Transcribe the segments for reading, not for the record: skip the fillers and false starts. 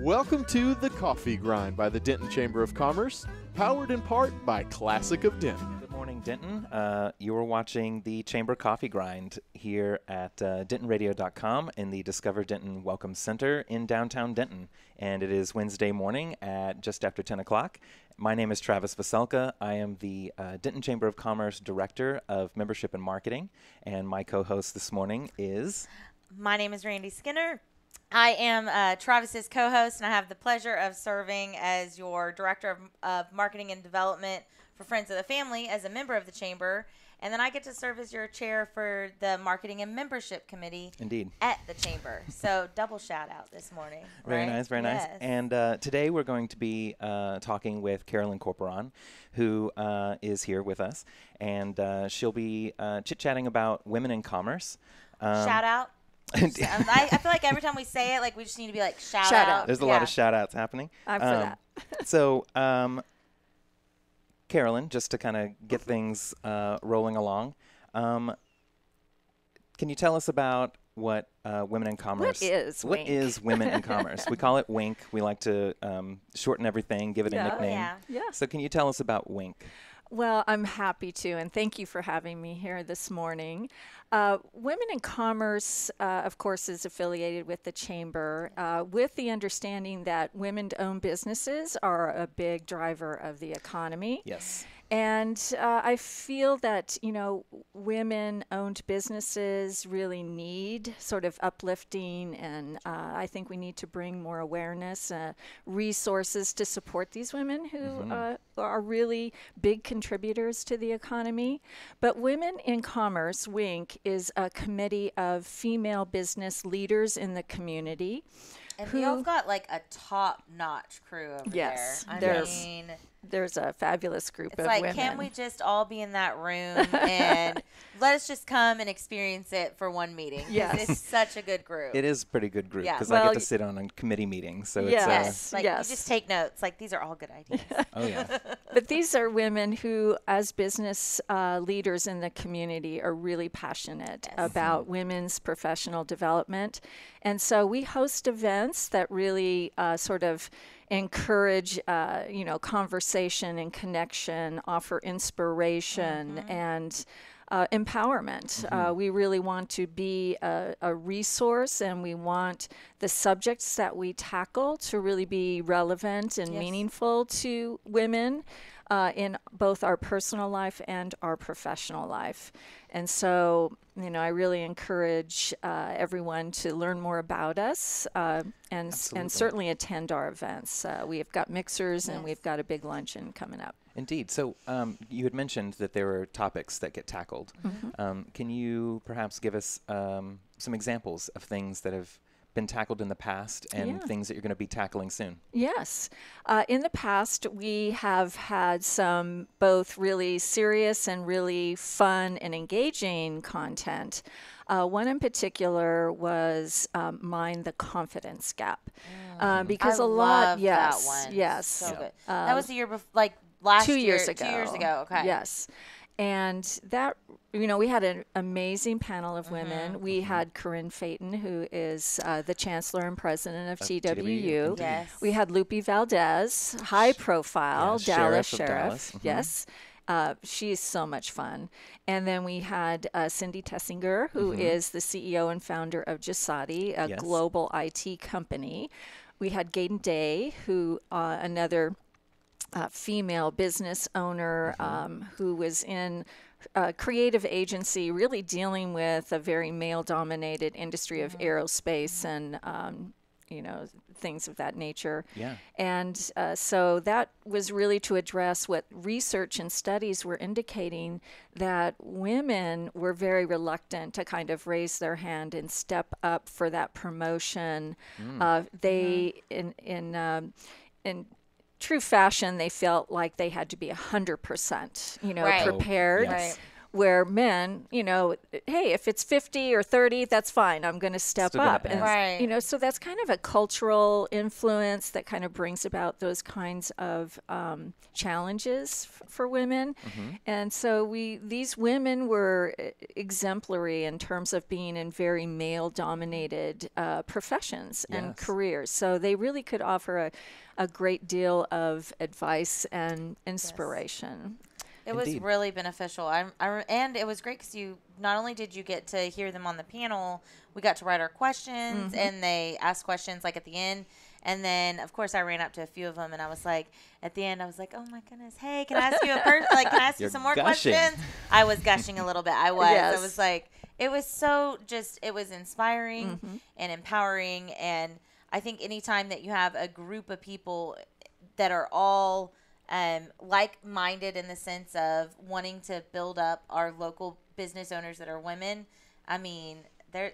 Welcome to The Coffee Grind by the Denton Chamber of Commerce, powered in part by Classic of Denton. Good morning, Denton. You are watching the Chamber Coffee Grind here at dentonradio.com in the Discover Denton Welcome Center in downtown Denton. And it is Wednesday morning at just after 10 o'clock. My name is Travis Veselka. I am the Denton Chamber of Commerce Director of Membership and Marketing. And my co-host this morning is... My name is Randy Skinner. I am Travis's co-host, and I have the pleasure of serving as your Director of Marketing and Development for Friends of the Family as a member of the Chamber. And then I get to serve as your chair for the Marketing and Membership Committee at the Chamber. So double shout out this morning. Very nice, very nice. And today we're going to be talking with Carolyn Corporon, who is here with us. And she'll be chit-chatting about women in commerce. Shout out. I feel like every time we say it, like we just need to be like, shout out. There's a lot of shout outs happening. I'm for that. So, Carolyn, just to kind of get things rolling along, can you tell us about what Women in Commerce... What is Women in Commerce? We call it WINC. We like to shorten everything, give it a nickname. Yeah. So can you tell us about WINC? Well, I'm happy to, and thank you for having me here this morning. Women in Commerce, of course, is affiliated with the Chamber with the understanding that women-owned businesses are a big driver of the economy. Yes. And I feel that, women-owned businesses really need sort of uplifting, and I think we need to bring more awareness, resources to support these women who are really big contributors to the economy. But Women in Commerce, WINC, is a committee of female business leaders in the community. And you've got like a top-notch crew over there. I mean, there's a fabulous group of women. women. Can't we just all be in that room and let us just come and experience it for one meeting? Yes. It's such a good group. It is a pretty good group because Yeah. I get to sit on a committee meeting. So Yes. You just take notes. Like, these are all good ideas. Oh, yeah. But these are women who, as business leaders in the community, are really passionate about women's professional development. And so we host events that really sort of encourage, conversation and connection, offer inspiration and empowerment. We really want to be a resource, and we want the subjects that we tackle to really be relevant and meaningful to women in both our personal life and our professional life. And so, I really encourage everyone to learn more about us and certainly attend our events. We have got mixers and we've got a big luncheon coming up. Indeed. So you had mentioned that there are topics that get tackled. Can you perhaps give us some examples of things that have been tackled in the past and things that you're going to be tackling soon? Yes. In the past, we have had some both really serious and really fun and engaging content. One in particular was Mind the Confidence Gap. Because I a lot, love that one. Yes. So good. That was the year before, last 2 year. years ago. 2 years ago, okay. Yes. And that, we had an amazing panel of women. We had Corinne Phaeton, who is the Chancellor and President of TWU. Yes. We had Lupe Valdez, high profile, Dallas Sheriff. Dallas. Yes. She's so much fun. And then we had Cindy Tessinger, who is the CEO and founder of Jasati, a global IT company. We had Gaden Day, who another female business owner who was in a creative agency really dealing with a very male-dominated industry of aerospace and, things of that nature. Yeah. And so that was really to address what research and studies were indicating, that women were very reluctant to kind of raise their hand and step up for that promotion. They, in true fashion, they felt like they had to be 100%, prepared. Right. where men, hey, if it's 50 or 30, that's fine. I'm going to step Still gonna up. pass. Right. So that's kind of a cultural influence that kind of brings about those kinds of challenges for women. And so these women were exemplary in terms of being in very male-dominated professions and careers. So they really could offer a great deal of advice and inspiration. It was Indeed. really beneficial. And it was great because not only did you get to hear them on the panel, we got to write our questions, and they asked questions like at the end. And then, of course, I ran up to a few of them, and I was like, at the end, I was like, oh my goodness, hey, can I ask you can I ask you some more gushing. questions? I was gushing a little bit. I was. Yes. I was like, it was inspiring and empowering. And I think anytime that you have a group of people that are all like-minded in the sense of wanting to build up our local business owners that are women, I mean,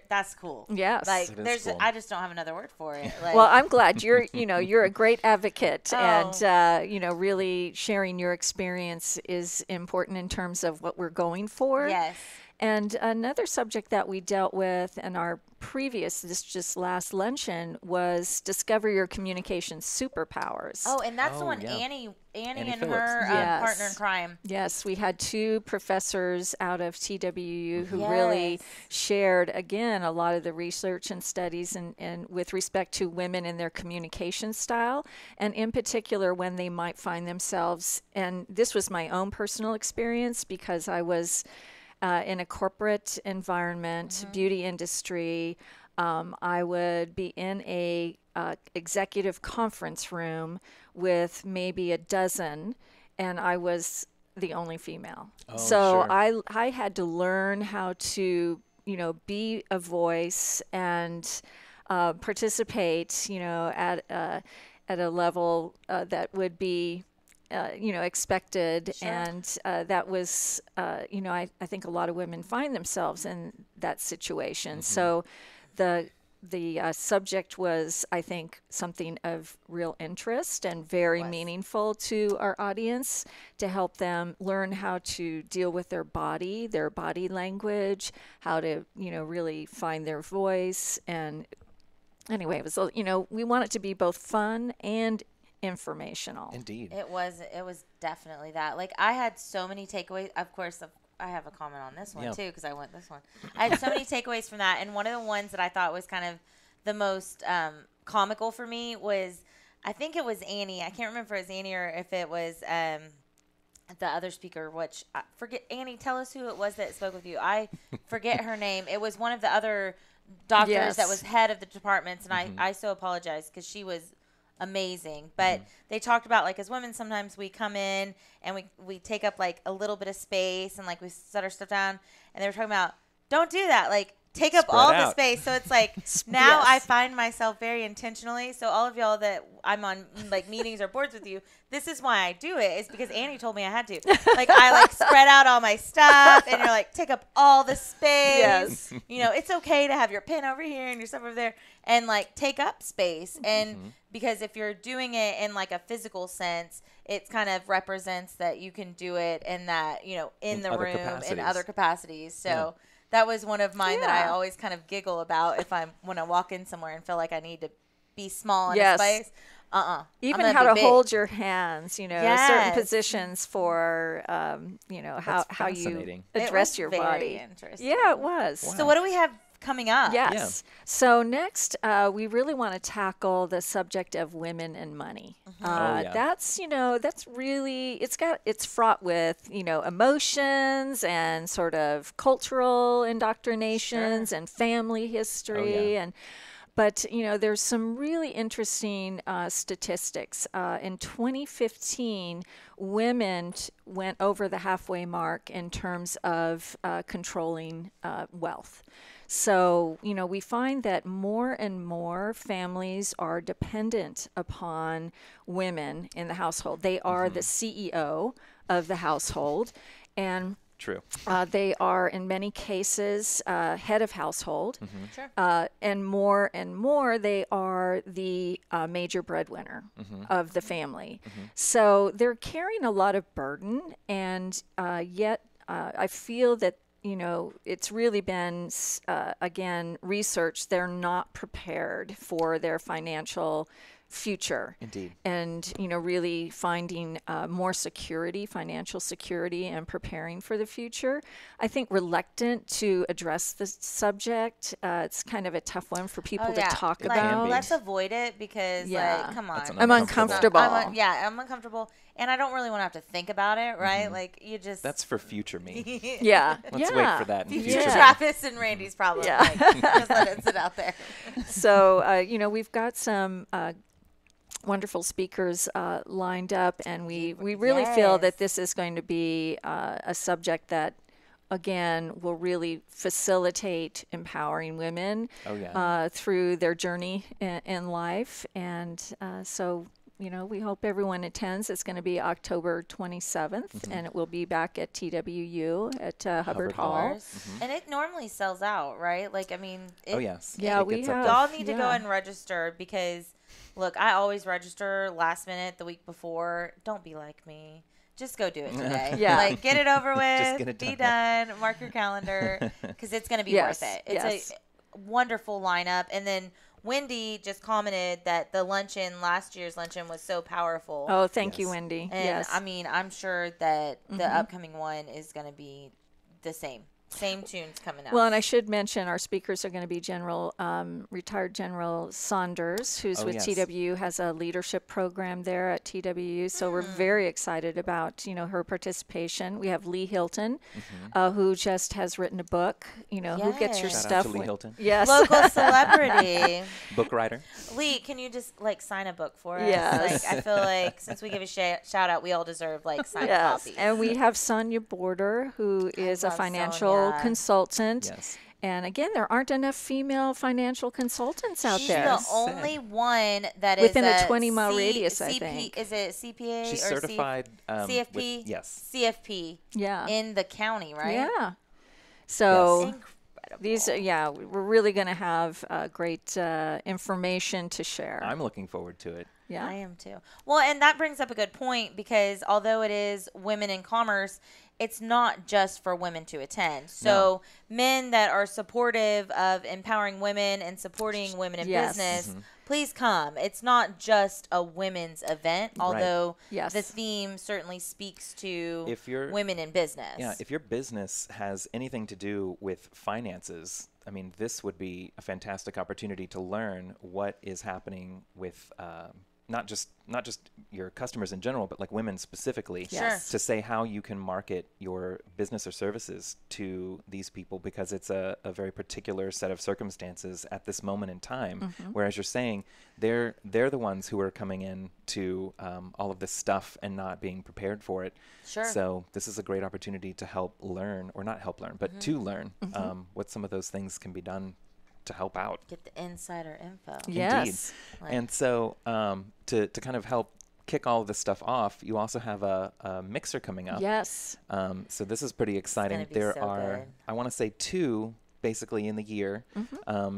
that's cool. Yes. Like It is cool. I just don't have another word for it. Like, Well, I'm glad you're a great advocate, Oh. and really sharing your experience is important in terms of what we're going for. yes. And another subject that we dealt with in our just last luncheon was discover your communication superpowers. Oh, and that's the Oh, one yeah. Annie Annie and Phillips. her Yes. partner in crime. Yes, we had two professors out of TWU who really Yes. shared, again, a lot of the research and studies and with respect to women and their communication style, and in particular when they might find themselves, and this was my own personal experience because I was in a corporate environment, beauty industry. I would be in a executive conference room with maybe a dozen, and I was the only female. So sure. I had to learn how to, be a voice and participate, at a level that would be expected. Sure. And that was, I think a lot of women find themselves in that situation. So the subject was, I think, something of real interest and very meaningful to our audience to help them learn how to deal with their body language, how to, really find their voice. And anyway, it was, we want it to be both fun and informational. Indeed. It was definitely that. Like, I had so many takeaways. Of course, I have a comment on this one Yeah. too because I went this one. I had so many takeaways from that, and one of the ones that I thought was kind of the most comical for me was, I think it was Annie. I can't remember if it was Annie or if it was the other speaker, which I forget. Annie, tell us who it was that spoke with you. I forget her name. It was one of the other doctors that was head of the departments, and I so apologize because she was amazing. But they talked about, like, as women, sometimes we come in and we take up like a little bit of space and like we set our stuff down, and they were talking about, don't do that, like take up Spread all the out. space. So it's like now Yes. I find myself very intentionally, so all of y'all that I'm on like meetings or boards with you, this is why I do it, is because Annie told me I had to. Like, I like spread out all my stuff, and you're like, take up all the space. Yes. It's okay to have your pen over here and your stuff over there, and like take up space. And because if you're doing it in like a physical sense, it kind of represents that you can do it in that, in the other room, in capacities. other capacities. So that was one of mine that I Yeah. always kind of giggle about when I walk in somewhere and feel like I need to be small in Yes. a space. Even I'm how gonna to be big. hold your hands, certain Yes. positions for, how you fascinating. It address was your very body. interesting. Yeah, it was. So what do we have coming up? Yes. So next, we really want to tackle the subject of women and money. yeah. That's really, it's fraught with, emotions and sort of cultural indoctrinations and family history. But there's some really interesting statistics. In 2015, women went over the halfway mark in terms of controlling wealth. So, we find that more and more families are dependent upon women in the household. They are the CEO of the household, and True. they are, in many cases, head of household. Sure. And more, they are the major breadwinner of the family. So they're carrying a lot of burden, and yet I feel that, it's really been, again, research. They're not prepared for their financial future. Indeed. And, really finding more security, financial security, and preparing for the future. I think reluctant to address the subject. It's kind of a tough one for people to talk about. Let's avoid it because, come on. I'm uncomfortable. I'm uncomfortable. And I don't really want to have to think about it, right? Like, you just... That's for future me. Yeah. Let's wait for that in future. Travis and Randy's problem. Yeah. Just let it sit out there. So, we've got some... wonderful speakers lined up, and we really feel that this is going to be a subject that, again, will really facilitate empowering women through their journey in life. And so, we hope everyone attends. It's going to be October 27th, and it will be back at TWU at Hubbard Hall. And it normally sells out, right? Like, I mean... Yeah, we have. Y'all need to go and register because... Look, I always register last minute the week before. Don't be like me. Just go do it today. Like, get it over with. Just get it be done. Mark your calendar because it's going to be worth it. It's a wonderful lineup. And then Wendy just commented that the luncheon, last year's luncheon, was so powerful. Oh, thank you, Wendy. And I mean, I'm sure that the upcoming one is going to be the same. Same tunes coming out. Well, and I should mention our speakers are going to be retired General Saunders, who's with TWU, has a leadership program there at TWU. So we're very excited about, her participation. We have Lee Hilton, who just has written a book, who gets your Shout stuff. out to Lee Hilton. Yes. Local celebrity. Book writer. Lee, can you just sign a book for us? Yes. I feel like since we give a shout out, we all deserve signed copies. And we have Sonia Border, who is a financial consultant. Yes. And again, there aren't enough female financial consultants out there. She's the only one that within is a 20-mile radius, I think. Is it CPA She's or certified CFP? Yes. CFP. Yeah. In the county, right? Yeah. So Incredible. these, we're really going to have great information to share. I'm looking forward to it. Yeah, I am too. Well, and that brings up a good point because although it is women in commerce, it's not just for women to attend. So men that are supportive of empowering women and supporting women in business, please come. It's not just a women's event, although the theme certainly speaks to women in business. Yeah, if your business has anything to do with finances, I mean, this would be a fantastic opportunity to learn what is happening with not just your customers in general, but women specifically, to say how you can market your business or services to these people, because it's a very particular set of circumstances at this moment in time. Whereas you're saying they're the ones who are coming in to all of this stuff and not being prepared for it. So this is a great opportunity to help learn, or not help learn, but to learn what some of those things can be done to help out. Get the insider info. Yes. Indeed. And so to kind of help kick all of this stuff off, you also have a mixer coming up. Yes. So this is pretty exciting. There are, I want to say, 2 basically in the year,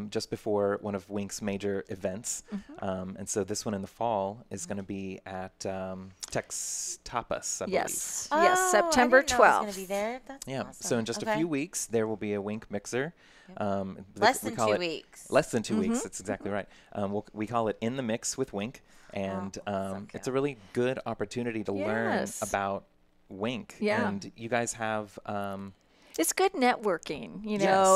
just before one of WINC's major events. And so this one in the fall is going to be at Tex Tapas, I believe. Yes, September 12th. I going to be there. That's awesome. So in just a few weeks, there will be a WINC mixer. Less than 2 weeks. Less than 2 weeks. That's exactly right. We call it In the Mix with WINC, and it's a really good opportunity to learn about WINC. Yeah. And you guys have it's good networking,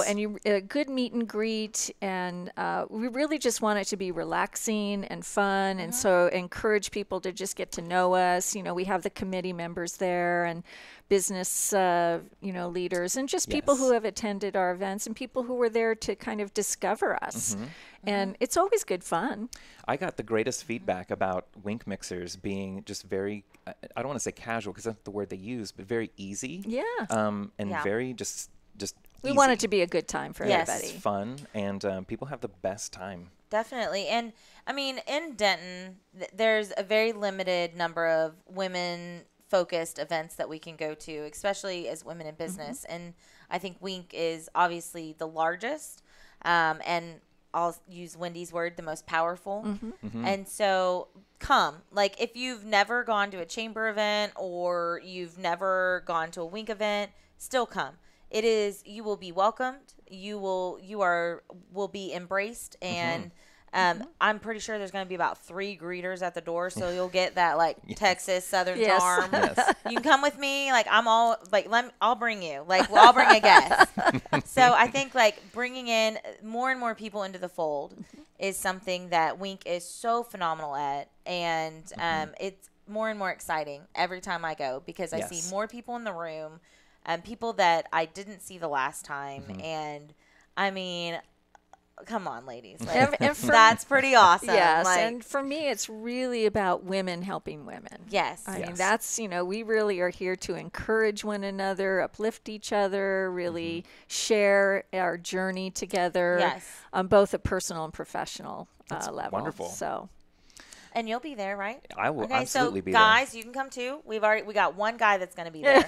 and you good meet and greet, and we really just want it to be relaxing and fun, and so encourage people to just get to know us. We have the committee members there, and business, leaders, and just people who have attended our events, and people who were there to kind of discover us. And it's always good fun. I got the greatest feedback about WINC mixers being just very, I don't want to say casual because that's the word they use, but very easy. Yeah. And very just we easy. want it to be a good time for everybody. It's fun, and people have the best time. Definitely. And I mean, in Denton, there's a very limited number of women-focused events that we can go to, especially as women in business. And I think WINC is obviously the largest, and I'll use Wendy's word, the most powerful. And so come. If you've never gone to a chamber event or you've never gone to a WINC event, still come. It is, you will be welcomed. You will be embraced, and I'm pretty sure there's going to be about 3 greeters at the door, so you'll get that like Texas Southern charm. Yes. You can come with me, like I'll bring you, like I'll bring a guest. So I think like bringing in more and more people into the fold is something that WINC is so phenomenal at, and it's more and more exciting every time I go, because I see more people in the room. People that I didn't see the last time. And I mean, come on, ladies. Like, that's pretty awesome. Yes. Like, and for me, it's really about women helping women. Yes. I mean, that's, we really are here to encourage one another, uplift each other, really share our journey together on both a personal and professional level. Wonderful. So. And you'll be there, right? I will absolutely be there. there. Guys, you can come too. We got one guy that's going to be there.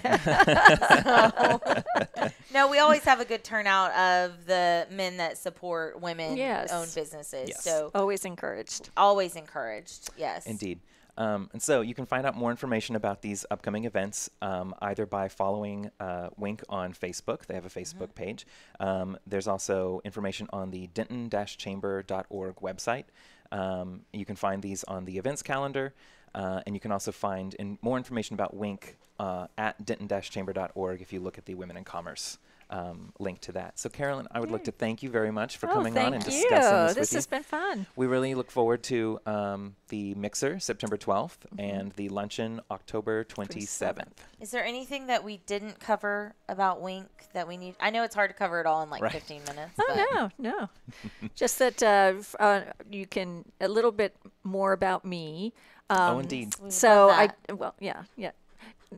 No, we always have a good turnout of the men that support women-owned businesses. Yes. So always encouraged. Always encouraged. Yes. Indeed. And so you can find out more information about these upcoming events either by following WINC on Facebook. They have a Facebook page. There's also information on the Denton-chamber.org website. You can find these on the events calendar, and you can also find more information about WINC at Denton-chamber.org if you look at the Women in Commerce link to that. So, Carolyn, I would like to thank you very much for coming on and discussing this with you. This has been fun. We really look forward to the Mixer, September 12th, and the Luncheon, October 27th. Is there anything that we didn't cover about WINC that we need? I know it's hard to cover it all in 15 minutes. Oh, no. Just that you can, a little bit more about me. Indeed. So yeah.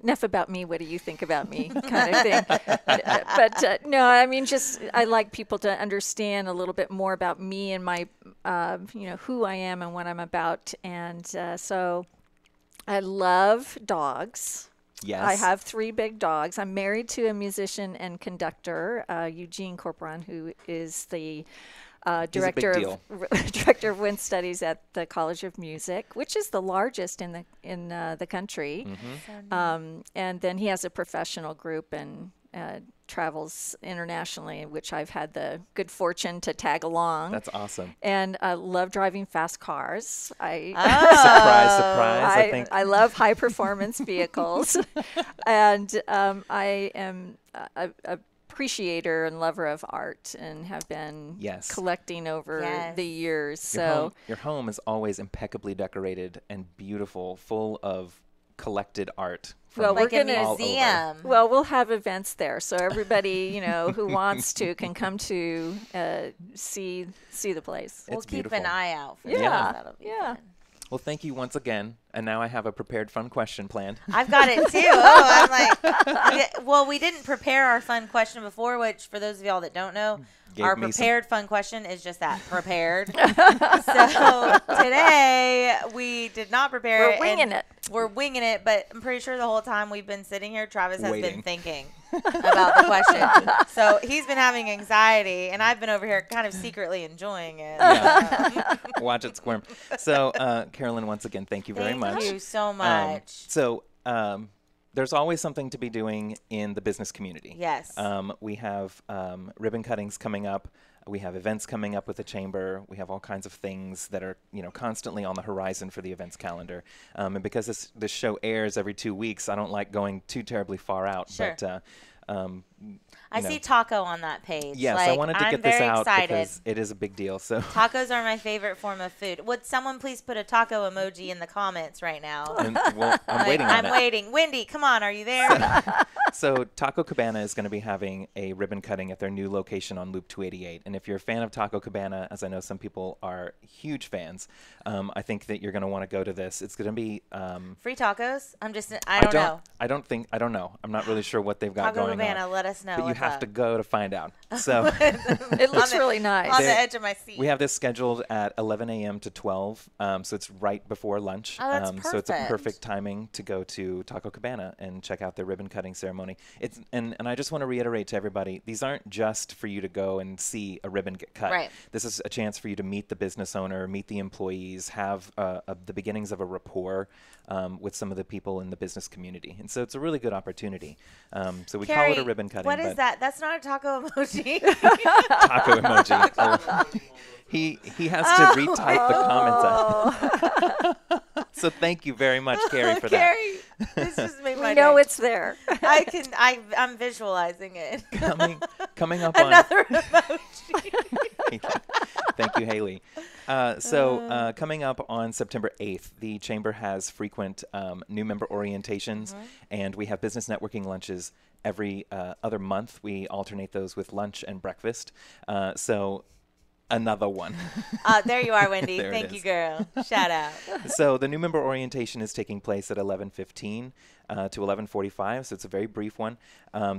Enough about me. What do you think about me? Kind of thing. But no, I mean, just I like people to understand a little bit more about me and my, who I am and what I'm about. And so I love dogs. Yes. I have 3 big dogs. I'm married to a musician and conductor, Eugene Corporon, who is the director of WINC Studies at the College of Music, which is the largest in the country. And then he has a professional group and travels internationally, which I've had the good fortune to tag along. That's awesome. And I love driving fast cars. Surprise! I think I love high performance vehicles, and I am a appreciator and lover of art and have been collecting over the years. So your home is always impeccably decorated and beautiful, full of collected art. Well, we're going to museum. Well, we'll have events there, so everybody who wants to can come to see the place. We'll keep an eye out for that. That'll be fun. Well, thank you once again. And now I have a prepared fun question planned. I've got it too. I'm like, well, we didn't prepare our fun question before, which for those of y'all that don't know, our prepared fun question is just that, prepared. So today we did not prepare it. We're winging it. We're winging it, but I'm pretty sure the whole time we've been sitting here, Travis has been thinking about the question. So he's been having anxiety, and I've been over here kind of secretly enjoying it. Yeah. Watch it squirm. So, Carolyn, once again, thank you very much. Thank you so much. So, there's always something to be doing in the business community. Yes. We have ribbon cuttings coming up. We have events coming up with the chamber. We have all kinds of things that are, constantly on the horizon for the events calendar. And because this show airs every 2 weeks, I don't like going too terribly far out. Sure. But I see taco on that page. Yes, I wanted to get this out because it is a big deal. So tacos are my favorite form of food. Would someone please put a taco emoji in the comments right now? And, well, I'm waiting on it. I'm waiting. Wendy, come on, are you there? So Taco Cabana is going to be having a ribbon cutting at their new location on Loop 288. And if you're a fan of Taco Cabana, as I know some people are huge fans, I think that you're going to want to go to this. It's going to be free tacos. I don't know. I don't know. I'm not really sure what they've got Taco going Cabana, on. let us know. But you have to go to find out. So it looks really nice. On the edge of my seat. We have this scheduled at 11 a.m. to 12, so it's right before lunch. Oh, that's perfect. So it's a perfect timing to go to Taco Cabana and check out their ribbon cutting ceremony ceremony. And I just want to reiterate to everybody, these aren't just for you to go and see a ribbon get cut. Right. This is a chance for you to meet the business owner, meet the employees, have the beginnings of a rapport with some of the people in the business community. And so it's a really good opportunity. So we Carrie, call it a ribbon cutting. What is that? That's not a taco emoji. Taco emoji. Oh. He has to retype the comments out. So thank you very much, Carrie, for that. Carrie, this just made my We know day. it's there. I'm visualizing it. Coming up Another on emoji. Thank you, Haley. Coming up on September 8th, the Chamber has frequent new member orientations, and we have business networking lunches every other month. We alternate those with lunch and breakfast. So another one. There you are, Wendy. There it Thank you, is. girl. Shout out. So the new member orientation is taking place at 11:15 to 11:45, so it's a very brief one.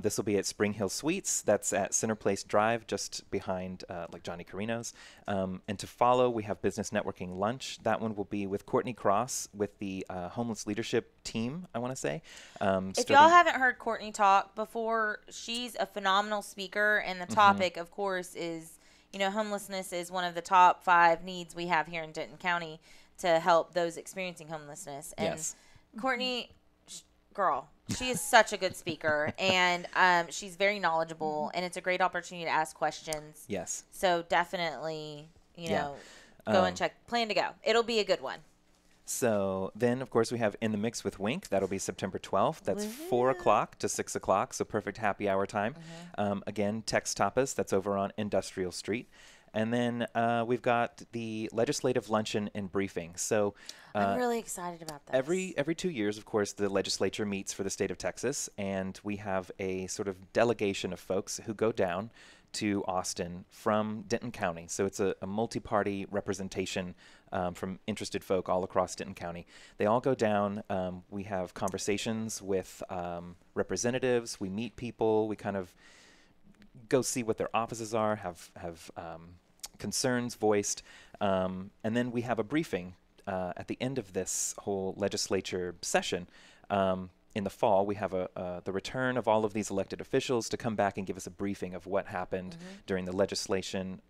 This will be at Spring Hill Suites. That's at Center Place Drive, just behind like Johnny Carino's. And to follow, we have Business Networking Lunch. That one will be with Courtney Cross with the homeless leadership team, I want to say. If y'all haven't heard Courtney talk before, she's a phenomenal speaker, and the topic, of course, is homelessness is one of the top 5 needs we have here in Denton County to help those experiencing homelessness. And Yes. Courtney, girl, she is such a good speaker, and she's very knowledgeable, and it's a great opportunity to ask questions. Yes. So definitely, Yeah. go and plan to go. It'll be a good one. So then, of course, we have In the Mix with WINC. That'll be September 12th. That's 4 o'clock to 6 o'clock, so perfect happy hour time. Again, Tex Tapas. That's over on Industrial Street. And then we've got the Legislative Luncheon and Briefing. So I'm really excited about this. every 2 years, of course, the legislature meets for the state of Texas, and we have a sort of delegation of folks who go down to Austin from Denton County. So it's a multi-party representation from interested folk all across Denton County. They all go down. We have conversations with representatives. We meet people. We kind of go see what their offices are, have concerns voiced. And then we have a briefing at the end of this whole legislature session. In the fall, we have the return of all of these elected officials to come back and give us a briefing of what happened during the legislation.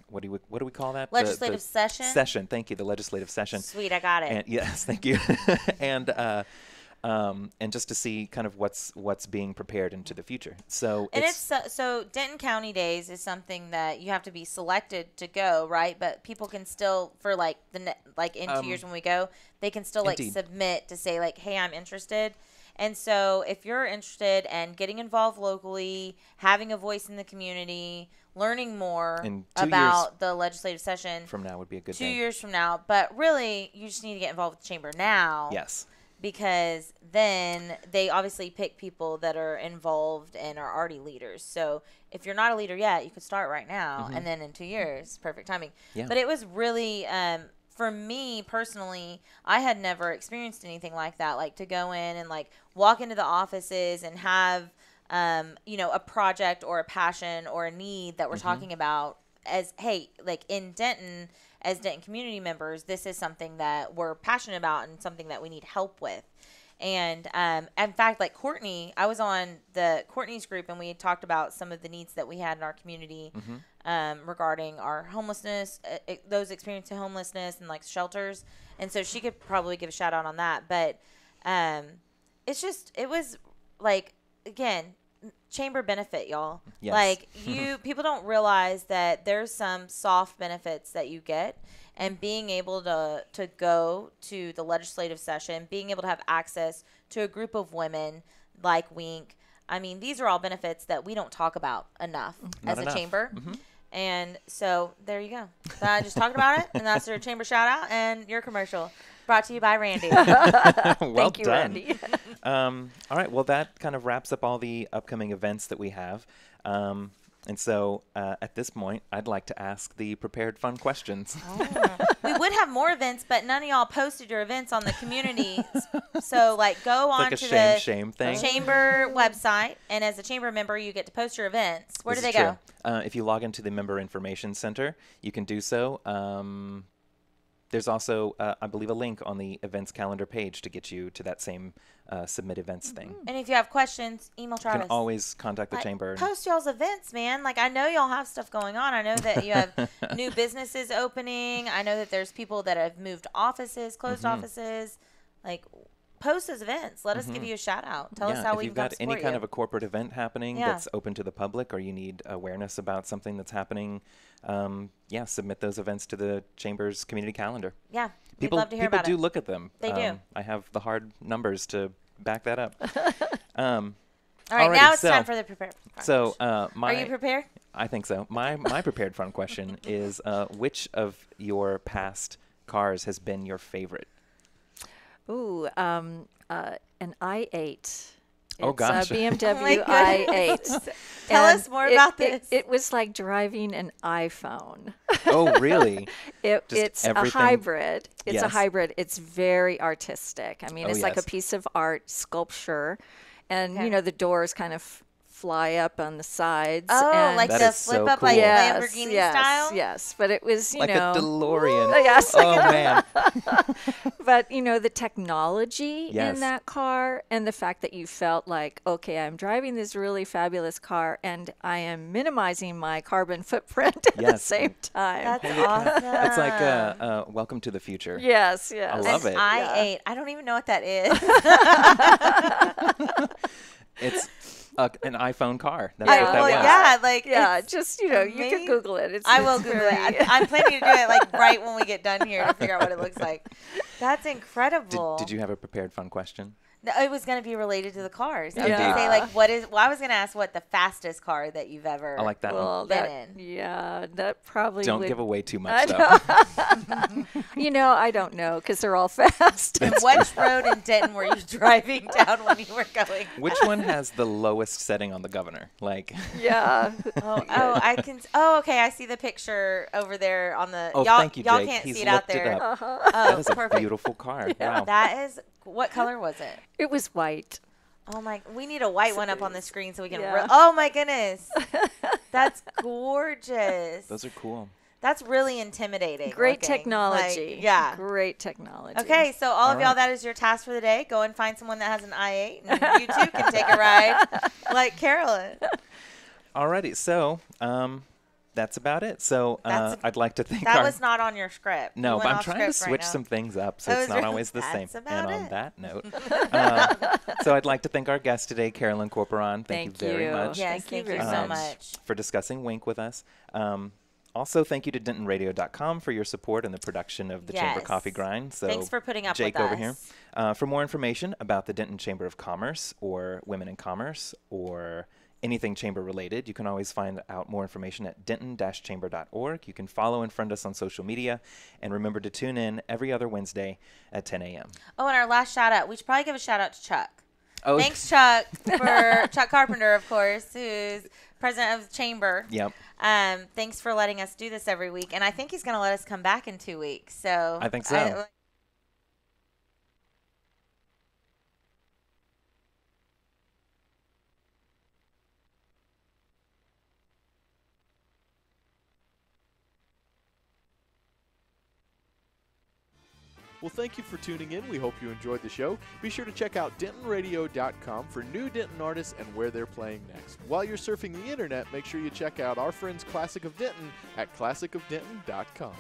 What do we call that? Legislative session? Session. Thank you. The legislative session. Sweet, I got it. And yes, thank you. And just to see kind of what's being prepared into the future. So and so Denton County Days is something that you have to be selected to go, right? But people can still, for like in 2 years when we go, they can still Indeed. submit to say like, hey, I'm interested. And so if you're interested in getting involved locally, having a voice in the community, learning more In 2 about the legislative session from now would be a good 2 thing. years from now, but really you just need to get involved with the chamber now. Yes. Because then they obviously pick people that are involved and are already leaders. So if you're not a leader yet, you could start right now, and then in 2 years, perfect timing. Yeah. But it was really, for me personally, I had never experienced anything like that, like to go in and like walk into the offices and have, a project or a passion or a need that we're talking about as, hey, like in Denton, as Denton community members, this is something that we're passionate about and something that we need help with. And in fact, like Courtney, I was on Courtney's group, and we had talked about some of the needs that we had in our community regarding our homelessness, those experiencing homelessness and like shelters. And so she could probably give a shout out on that. But it was like, again, chamber benefit, y'all. Yes. Like people don't realize that there's some soft benefits that you get, and being able to go to the legislative session, being able to have access to a group of women like WINC. I mean, these are all benefits that we don't talk about enough as a chamber. And so there you go. So I just talked about it, and that's your chamber shout out and your commercial. Brought to you by Randy. Well Thank you, done. Randy. All right. Well, that kind of wraps up all the upcoming events that we have. And so at this point, I'd like to ask the prepared fun questions. We would have more events, but none of y'all posted your events on the community. So, like, go on like a to shame the thing. chamber website, and as a chamber member, you get to post your events. Where This do is they go? true. If you log into the Member Information Center, you can do so. There's also, I believe, a link on the events calendar page to get you to that same submit events thing. And if you have questions, email You Travis. can always contact the chamber. Post y'all's events, man. Like, I know y'all have stuff going on. I know that you have new businesses opening. I know that there's people that have moved offices, closed offices. Like, post those events. Let us give you a shout out. Tell us how we can come support you. If you've got any kind of a corporate event happening that's open to the public, or you need awareness about something that's happening, submit those events to the chamber's community calendar. Yeah, we'd love to hear about it. People do look at them. They do. I have the hard numbers to back that up. All right, now it's time for the prepared fun So, question. Are you prepared? I think so. My prepared fun question is, which of your past cars has been your favorite? Ooh, an i8. Oh, gosh. It's a BMW i8. Tell us more about this. It was like driving an iPhone. Oh, really? It's everything? a hybrid. It's a Yes. hybrid. It's very artistic. I mean, it's like a yes. piece of art, sculpture. And, you know, the doors kind of fly up on the sides. Oh, and like That the is so flip up, cool. like yes, Lamborghini yes, style? Yes, but it was, you Like know. a DeLorean. Yes. Oh, man. But, you know, the technology Yes. in that car and the fact that you felt like, okay, I'm driving this really fabulous car and I am minimizing my carbon footprint at the Yes. same time. That's awesome. It's like Welcome to the Future. Yes, yes. I love it. I8. I don't even know what that is. It's an iPhone car. That's what that well, was. yeah, like Yeah, it's just, you know, you can amazing. Google it. It's, I will it's Google very- it. I'm planning to do it like right when we get done here to figure out what it looks like. That's incredible. Did you have a prepared fun question? No, it was going to be related to the cars. I was Yeah. going to say, like, what is? Well, I was going to ask what the fastest car that you've ever. I like that one. Well, been that, in. yeah, that probably Don't would, give away too I much, though. know. You know, I don't know because they're all fast. And which road in Denton were you driving down when you were going? Which one has the lowest setting on the governor? Like, Yeah. Oh, I can. Oh, okay. I see the picture over there on the. oh, y'all, thank you, y'all Jake. can't He's see it out looked it there. up. Oh, That is a perfect. beautiful car. Wow. That is. What color was it? It was white. Oh my! We need a white one up on the screen so we can. Yeah. Oh my goodness, that's gorgeous. Those are cool. That's really intimidating. Great looking. technology. Like, yeah. Great technology. Okay, so all of y'all, right. that is your task for the day. Go and find someone that has an i8, and you too can take a ride like Carolyn. Alrighty, so that's about it. So I'd like to thank That our... was not on your script. No, You but went I'm off trying to script right switch now. some things up, so That it's was not really- always the same. that's about And on it. that note, so I'd like to thank our guest today, Carolyn Corporon. Thank you very much Yes, Thank you thank you very so much. much. for discussing WINC with us. Also, thank you to DentonRadio.com for your support in the production of the Chamber Yes. Coffee Grind. So Thanks for putting up Jake with over us. here. For more information about the Denton Chamber of Commerce or Women in Commerce or anything chamber related, you can always find out more information at denton-chamber.org. You can follow and friend us on social media. And remember to tune in every other Wednesday at 10 a.m. Oh, and our last shout out. We should probably give a shout out to Chuck. Oh, Thanks, Chuck, for Chuck Carpenter, of course, who's president of the chamber. Yep. Thanks for letting us do this every week, and I think he's going to let us come back in 2 weeks. So I think so. Well, thank you for tuning in. We hope you enjoyed the show. Be sure to check out DentonRadio.com for new Denton artists and where they're playing next. While you're surfing the internet, make sure you check out our friends Classic of Denton at classicofdenton.com.